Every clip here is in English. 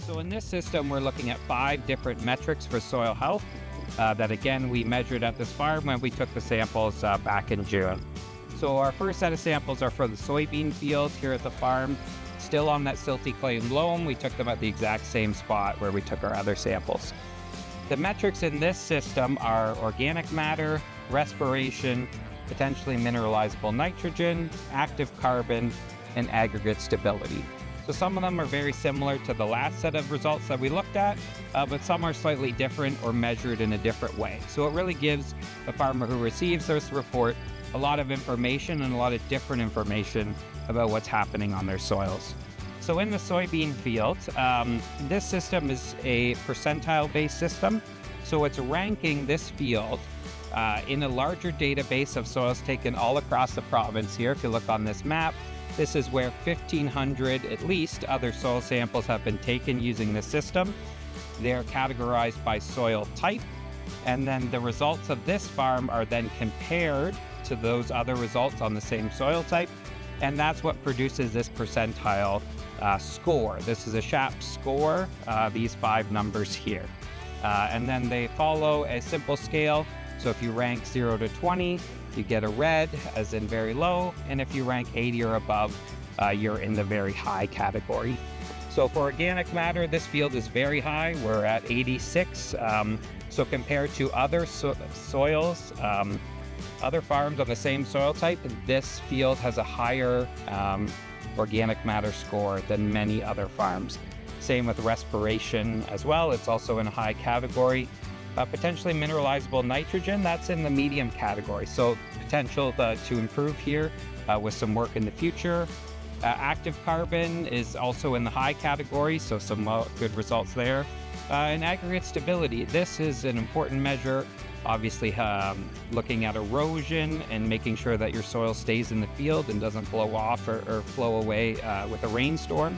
So in this system, we're looking at 5 different metrics for soil health that, again, we measured at this farm when we took the samples back in June. So our first set of samples are for the soybean field here at the farm. Still on that silty clay loam, we took them at the exact same spot where we took our other samples. The metrics in this system are organic matter, respiration, potentially mineralizable nitrogen, active carbon, and aggregate stability. So some of them are very similar to the last set of results that we looked at, but some are slightly different or measured in a different way. So it really gives the farmer who receives this report a lot of information and a lot of different information about what's happening on their soils. So in the soybean field, this system is a percentile-based system. So it's ranking this field in a larger database of soils taken all across the province here. If you look on this map, this is where 1,500 at least other soil samples have been taken using this system. They're categorized by soil type, and then the results of this farm are then compared to those other results on the same soil type, and that's what produces this percentile score. This is a SHAP score, these 5 numbers here. And then they follow a simple scale. So if you rank 0 to 20, you get a red, as in very low, and if you rank 80 or above, you're in the very high category. So for organic matter, this field is very high. We're at 86. So compared to other soils, other farms on the same soil type, this field has a higher organic matter score than many other farms. Same with respiration as well. It's also in a high category. Potentially mineralizable nitrogen, that's in the medium category. So potential to improve here with some work in the future. Active carbon is also in the high category, so some good results there. And aggregate stability, this is an important measure. Obviously looking at erosion and making sure that your soil stays in the field and doesn't blow off or flow away with a rainstorm.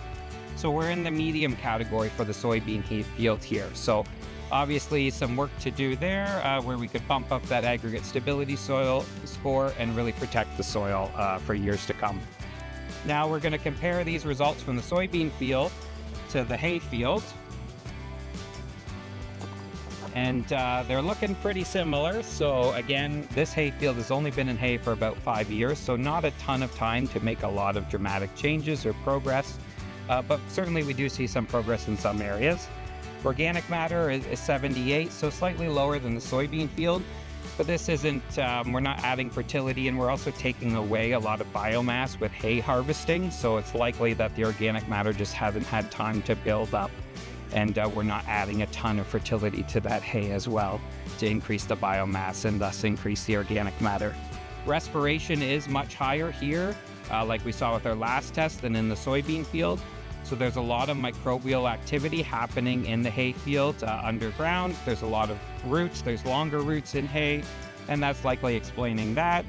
So we're in the medium category for the soybean field here. So obviously some work to do there where we could bump up that aggregate stability soil score and really protect the soil for years to come. Now we're going to compare these results from the soybean field to the hay field. And they're looking pretty similar. So again, this hay field has only been in hay for about 5 years, so not a ton of time to make a lot of dramatic changes or progress. But certainly we do see some progress in some areas. Organic matter is 78, so slightly lower than the soybean field. But this isn't, we're not adding fertility, and we're also taking away a lot of biomass with hay harvesting. So it's likely that the organic matter just hasn't had time to build up. And we're not adding a ton of fertility to that hay as well to increase the biomass and thus increase the organic matter. Respiration is much higher here, like we saw with our last test, than in the soybean field. So there's a lot of microbial activity happening in the hay field underground. There's a lot of roots, there's longer roots in hay, and that's likely explaining that.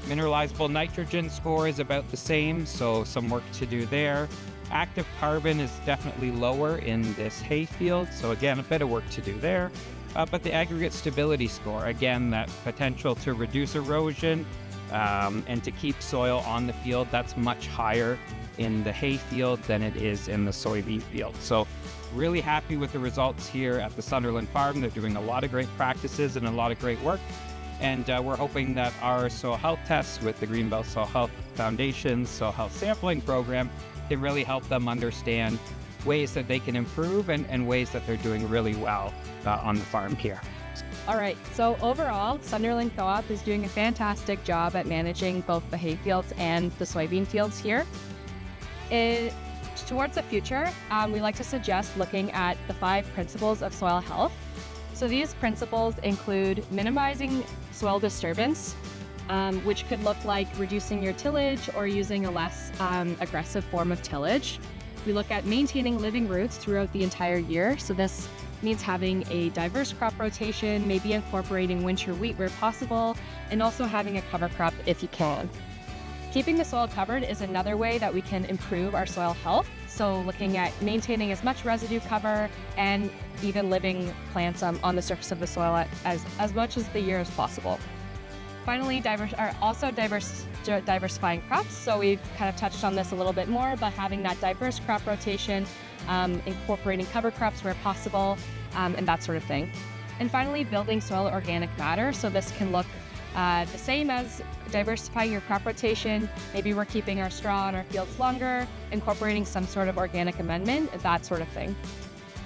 Mineralizable nitrogen score is about the same, so some work to do there. Active carbon is definitely lower in this hay field, so again, a bit of work to do there. But the aggregate stability score, again, that potential to reduce erosion and to keep soil on the field, that's much higher in the hay field than it is in the soybean field. So really happy with the results here at the Sunderland farm. They're doing a lot of great practices and a lot of great work. And we're hoping that our soil health tests with the Greenbelt Foundation soil health sampling program can really help them understand ways that they can improve and ways that they're doing really well on the farm here. All right, so overall, Sunderland Co-op is doing a fantastic job at managing both the hay fields and the soybean fields here. Towards the future, we like to suggest looking at the 5 principles of soil health. So these principles include minimizing soil disturbance, which could look like reducing your tillage or using a less aggressive form of tillage. We look at maintaining living roots throughout the entire year. So this means having a diverse crop rotation, maybe incorporating winter wheat where possible, and also having a cover crop if you can. Keeping the soil covered is another way that we can improve our soil health. So looking at maintaining as much residue cover and even living plants on the surface of the soil as much as the year as possible. Finally, diversifying crops. So we've kind of touched on this a little bit more, but having that diverse crop rotation, incorporating cover crops where possible, and that sort of thing. And finally, building soil organic matter. So this can look the same as diversifying your crop rotation. Maybe we're keeping our straw on our fields longer, incorporating some sort of organic amendment, that sort of thing.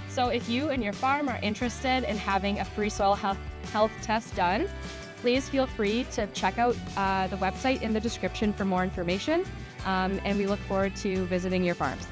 So if you and your farm are interested in having a free soil health test done, please feel free to check out the website in the description for more information, and we look forward to visiting your farms.